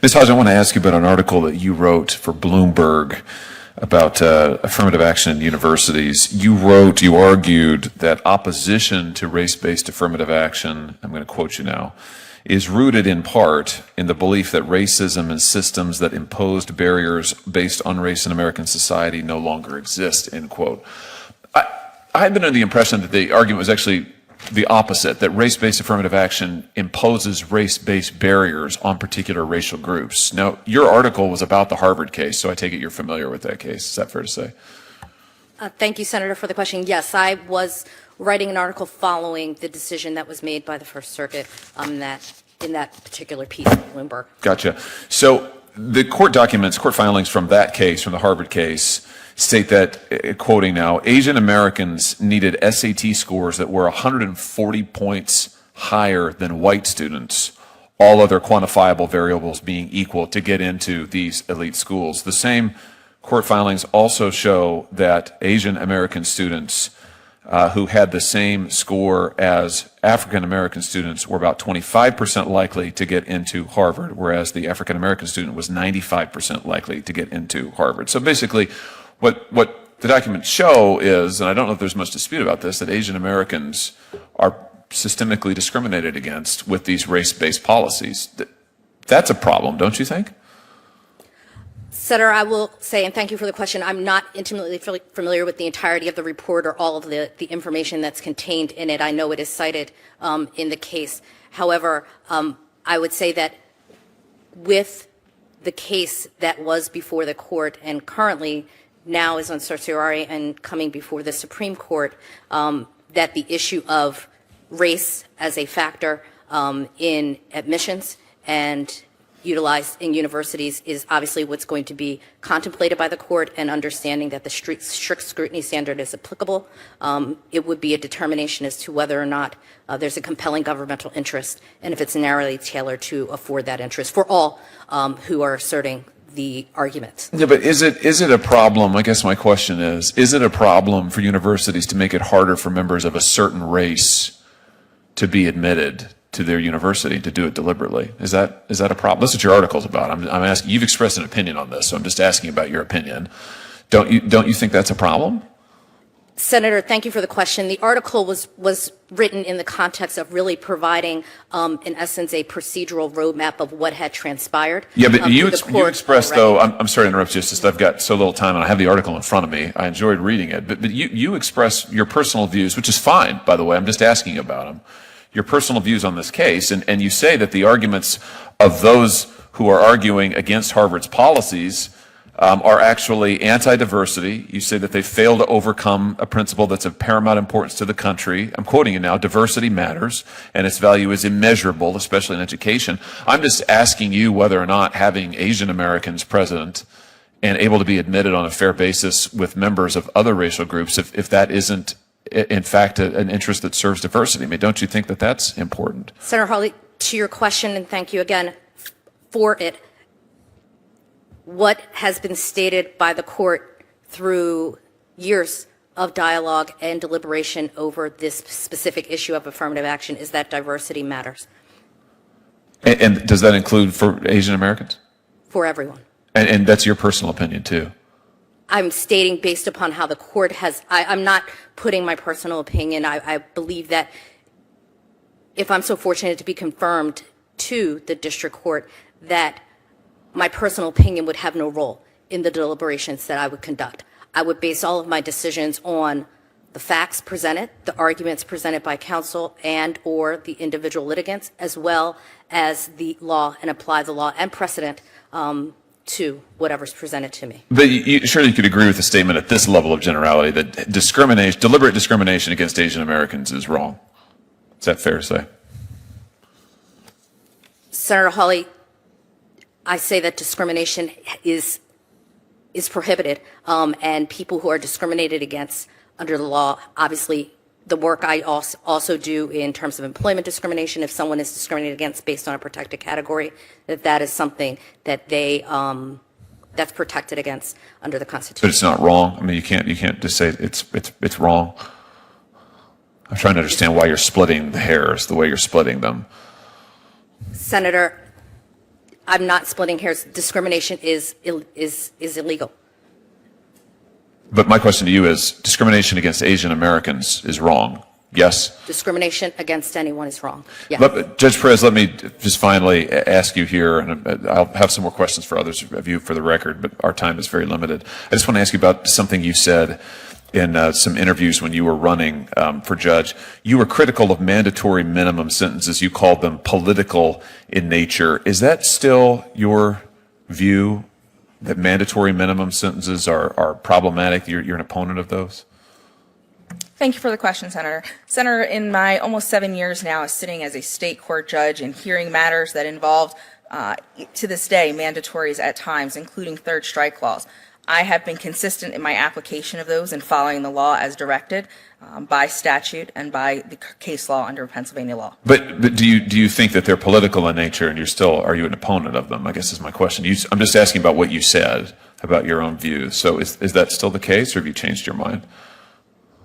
Ms. Hodge, I want to ask you about an article that you wrote for Bloomberg about affirmative action in universities. You argued that opposition to race-based affirmative action, I'm going to quote you now, is rooted in part in the belief that racism and systems that imposed barriers based on race in American society no longer exist, end quote. I had been under the impression that the argument was actually the opposite, that race-based affirmative action imposes race-based barriers on particular racial groups. Now, your article was about the Harvard case, so I take it you're familiar with that case. Is that fair to say? Thank you, Senator, for the question. Yes, I was writing an article following the decision that was made by the First Circuit in that particular piece of Bloomberg. Gotcha. So the court documents, court filings from that case, from the Harvard case, state that, quoting now, Asian Americans needed SAT scores that were 140 points higher than white students, all other quantifiable variables being equal, to get into these elite schools. The same court filings also show that Asian American students who had the same score as African American students were about 25% likely to get into Harvard, whereas the African American student was 95% likely to get into Harvard. So basically, what the documents show is, and I don't know if there's much dispute about this, that Asian Americans are systemically discriminated against with these race-based policies. That's a problem, don't you think? Senator, I will say, and thank you for the question, I'm not intimately familiar with the entirety of the report or all of the information that's contained in it. I know it is cited in the case. However, I would say that with the case that was before the court and currently now is on certiorari and coming before the Supreme Court, that the issue of race as a factor in admissions and utilized in universities is obviously what's going to be contemplated by the court, and understanding that the strict scrutiny standard is applicable. It would be a determination as to whether or not there's a compelling governmental interest, and if it's narrowly tailored to afford that interest for all who are asserting the arguments. Yeah, but is it a problem? I guess my question is it a problem for universities to make it harder for members of a certain race to be admitted to their university, to do it deliberately? Is that a problem? That's what your article's about. I'm asking, you've expressed an opinion on this, so I'm just asking about your opinion. Don't you think that's a problem? Senator, thank you for the question. The article was written in the context of really providing, in essence, a procedural roadmap of what had transpired. Yeah, but you expressed, though, I'm sorry to interrupt you, it's just I've got so little time and I have the article in front of me. I enjoyed reading it. But you express your personal views, which is fine, by the way. I'm just asking about them. Your personal views on this case, and you say that the arguments of those who are arguing against Harvard's policies are actually anti-diversity. You say that they fail to overcome a principle that's of paramount importance to the country. I'm quoting you now, diversity matters, and its value is immeasurable, especially in education. I'm just asking you whether or not having Asian Americans present and able to be admitted on a fair basis with members of other racial groups, if that isn't, in fact, an interest that serves diversity. I mean, don't you think that that's important? Senator Hawley, to your question, and thank you again for it, what has been stated by the court through years of dialogue and deliberation over this specific issue of affirmative action is that diversity matters. And does that include for Asian Americans? For everyone. And that's your personal opinion, too? I'm stating based upon how the court has, I'm not putting my personal opinion. I believe that if I'm so fortunate to be confirmed to the district court, that my personal opinion would have no role in the deliberations that I would conduct. I would base all of my decisions on the facts presented, the arguments presented by counsel and or the individual litigants, as well as the law, and apply the law and precedent to whatever's presented to me. But surely you could agree with the statement at this level of generality that deliberate discrimination against Asian Americans is wrong. Is that fair to say? Senator Hawley, I say that discrimination is prohibited, and people who are discriminated against under the law, obviously the work I also do in terms of employment discrimination, if someone is discriminated against based on a protected category, that is something that that's protected against under the Constitution. But it's not wrong. I mean, you can't just say it's wrong. I'm trying to understand why you're splitting the hairs the way you're splitting them. Senator, I'm not splitting hairs. Discrimination is illegal. But my question to you is, discrimination against Asian Americans is wrong. Yes? Discrimination against anyone is wrong. Yeah. Judge Perez, let me just finally ask you here, and I'll have some more questions for others of you for the record, but our time is very limited. I just want to ask you about something you said in some interviews when you were running for judge. You were critical of mandatory minimum sentences. You called them political in nature. Is that still your view, that mandatory minimum sentences are problematic? You're an opponent of those? Thank you for the question, Senator. Senator, in my almost 7 years now as sitting as a state court judge and hearing matters that involved, to this day, mandatories at times, including third strike laws, I have been consistent in my application of those and following the law as directed by statute and by the case law under Pennsylvania law. But do you think that they're political in nature, and are you an opponent of them? I guess is my question. I'm just asking about what you said about your own views. So is that still the case, or have you changed your mind?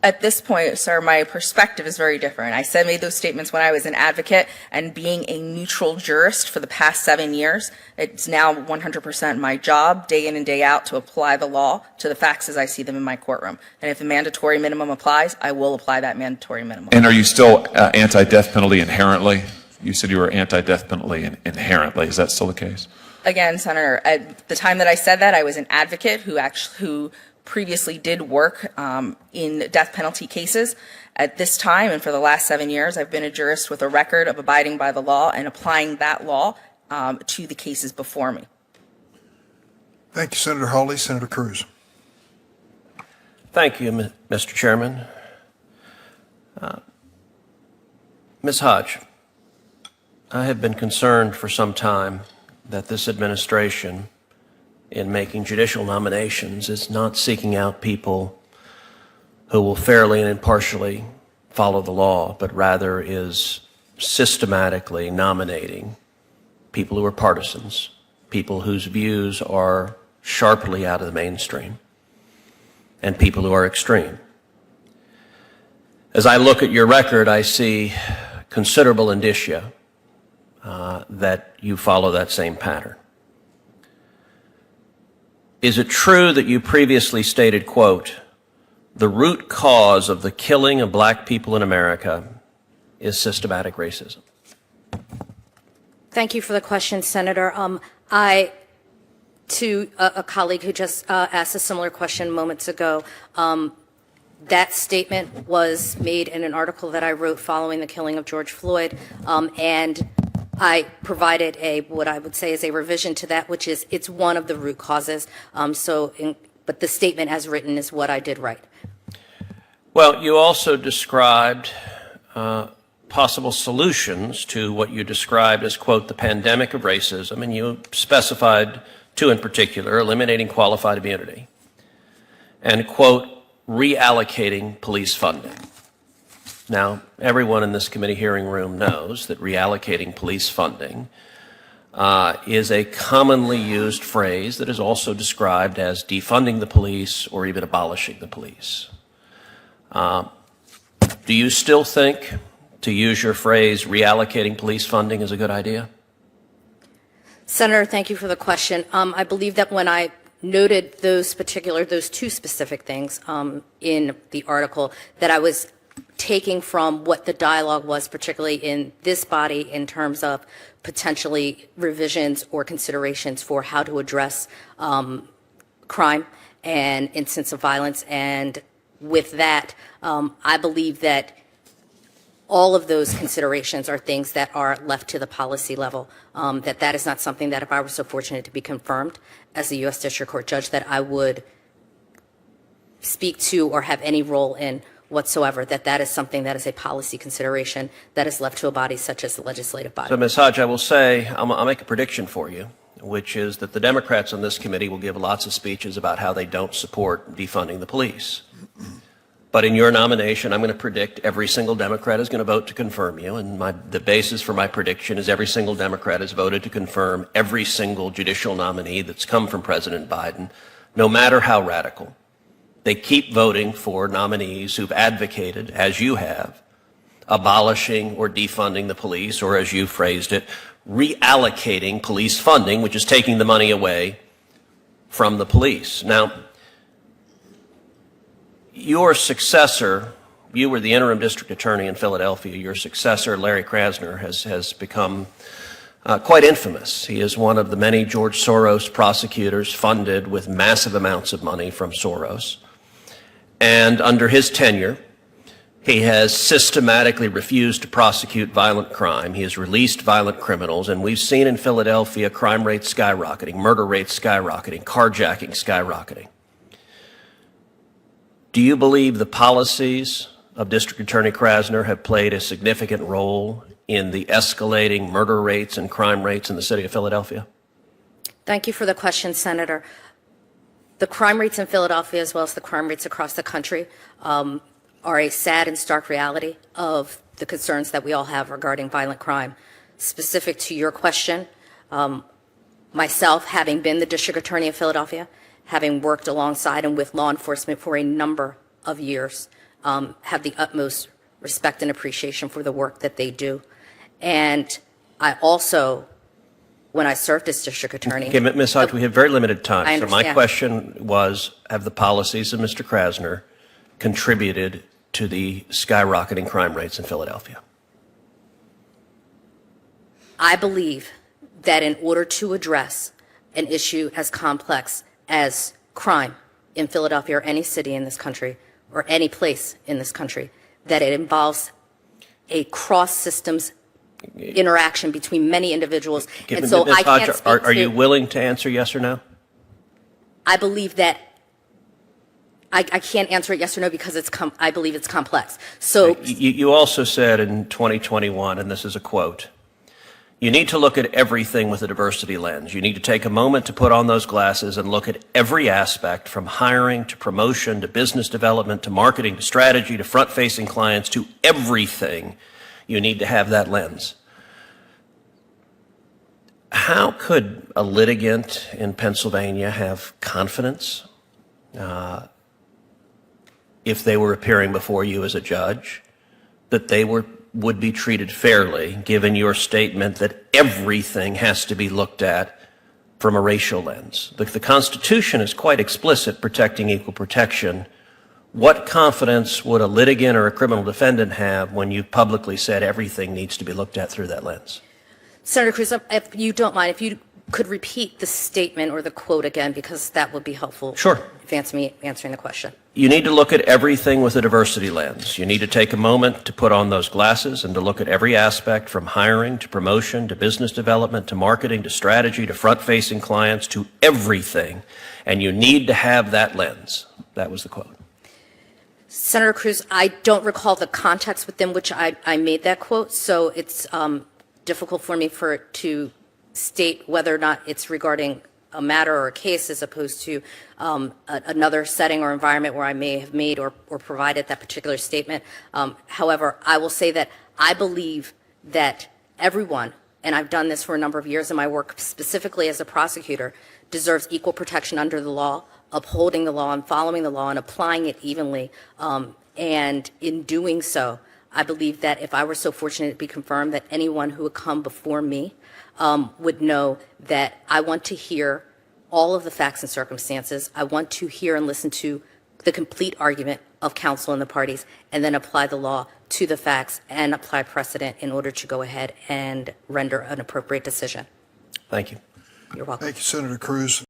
At this point, sir, my perspective is very different. I made those statements when I was an advocate, and being a neutral jurist for the past 7 years, it's now 100% my job, day in and day out, to apply the law to the facts as I see them in my courtroom. And if a mandatory minimum applies, I will apply that mandatory minimum. And are you still anti-death penalty inherently? You said you were anti-death penalty inherently. Is that still the case? Again, Senator, at the time that I said that, I was an advocate who previously did work in death penalty cases. At this time, and for the last 7 years, I've been a jurist with a record of abiding by the law and applying that law to the cases before me. Thank you, Senator Hawley. Senator Cruz. Thank you, Mr. Chairman. Ms. Hodge, I have been concerned for some time that this administration, in making judicial nominations, is not seeking out people who will fairly and impartially follow the law, but rather is systematically nominating people who are partisans, people whose views are sharply out of the mainstream, and people who are extreme. As I look at your record, I see considerable indicia that you follow that same pattern. Is it true that you previously stated, quote, "The root cause of the killing of black people in America is systematic racism"? Thank you for the question, Senator. To a colleague who just asked a similar question moments ago, that statement was made in an article that I wrote following the killing of George Floyd, and I provided what I would say is a revision to that, which is it's one of the root causes. But the statement as written is what I did write. Well, you also described possible solutions to what you described as, quote, "the pandemic of racism," and you specified two in particular: eliminating qualified immunity and, quote, "reallocating police funding." Now, everyone in this committee hearing room knows that reallocating police funding is a commonly used phrase that is also described as defunding the police or even abolishing the police. Do you still think to use your phrase, reallocating police funding, is a good idea? Senator, thank you for the question. I believe that when I noted those two specific things in the article, that I was taking from what the dialogue was, particularly in this body, in terms of potentially revisions or considerations for how to address crime and incidents of violence. And with that, I believe that all of those considerations are things that are left to the policy level, that is not something that if I were so fortunate to be confirmed as a U.S. District Court judge that I would speak to or have any role in whatsoever, that is something that is a policy consideration that is left to a body such as the legislative body. So, Ms. Hodge, I will say, I'll make a prediction for you, which is that the Democrats on this committee will give lots of speeches about how they don't support defunding the police. But in your nomination, I'm going to predict every single Democrat is going to vote to confirm you, and the basis for my prediction is every single Democrat has voted to confirm every single judicial nominee that's come from President Biden, no matter how radical. They keep voting for nominees who've advocated, as you have, abolishing or defunding the police, or as you phrased it, reallocating police funding, which is taking the money away from the police. Now, your successor, you were the interim district attorney in Philadelphia. Your successor, Larry Krasner, has become quite infamous. He is one of the many George Soros prosecutors funded with massive amounts of money from Soros. And under his tenure, he has systematically refused to prosecute violent crime. He has released violent criminals, and we've seen in Philadelphia crime rates skyrocketing, murder rates skyrocketing, carjacking skyrocketing. Do you believe the policies of District Attorney Krasner have played a significant role in the escalating murder rates and crime rates in the city of Philadelphia? Thank you for the question, Senator. The crime rates in Philadelphia, as well as the crime rates across the country, are a sad and stark reality of the concerns that we all have regarding violent crime. Specific to your question, myself, having been the district attorney of Philadelphia, having worked alongside and with law enforcement for a number of years, have the utmost respect and appreciation for the work that they do. And I also, when I served as district attorney... Okay, Ms. Hodge, we have very limited time. I so my understand. question was, have the policies of Mr. Krasner contributed to the skyrocketing crime rates in Philadelphia? I believe that in order to address an issue as complex as crime in Philadelphia or any city in this country or any place in this country, that it involves a cross-systems interaction between many individuals. And so Ms. I Hodge, can't speak are to... you willing to answer yes or no? I believe that I can't answer it yes or no because I believe it's complex. So You also said in 2021, and this is a quote, you need to look at everything with a diversity lens. You need to take a moment to put on those glasses and look at every aspect, from hiring to promotion to business development to marketing to strategy to front-facing clients to everything. You need to have that lens. How could a litigant in Pennsylvania have confidence if they were appearing before you as a judge that they would be treated fairly, given your statement that everything has to be looked at from a racial lens? The Constitution is quite explicit, protecting equal protection. What confidence would a litigant or a criminal defendant have when you publicly said everything needs to be looked at through that lens? Senator Cruz, if you don't mind, if you could repeat the statement or the quote again, because that would be helpful. Sure. Advance me answering the question. You need to look at everything with a diversity lens. You need to take a moment to put on those glasses and to look at every aspect, from hiring to promotion to business development to marketing to strategy to front-facing clients to everything. And you need to have that lens. That was the quote. Senator Cruz, I don't recall the context within which I made that quote, so it's difficult for me to state whether or not it's regarding a matter or a case as opposed to another setting or environment where I may have made or provided that particular statement. However, I will say that I believe that everyone, and I've done this for a number of years in my work specifically as a prosecutor, deserves equal protection under the law, upholding the law and following the law and applying it evenly. And in doing so, I believe that if I were so fortunate to be confirmed, that anyone who would come before me would know that I want to hear all of the facts and circumstances. I want to hear and listen to the complete argument of counsel and the parties, and then apply the law to the facts and apply precedent in order to go ahead and render an appropriate decision. Thank you. You're welcome. Thank you, Senator Cruz.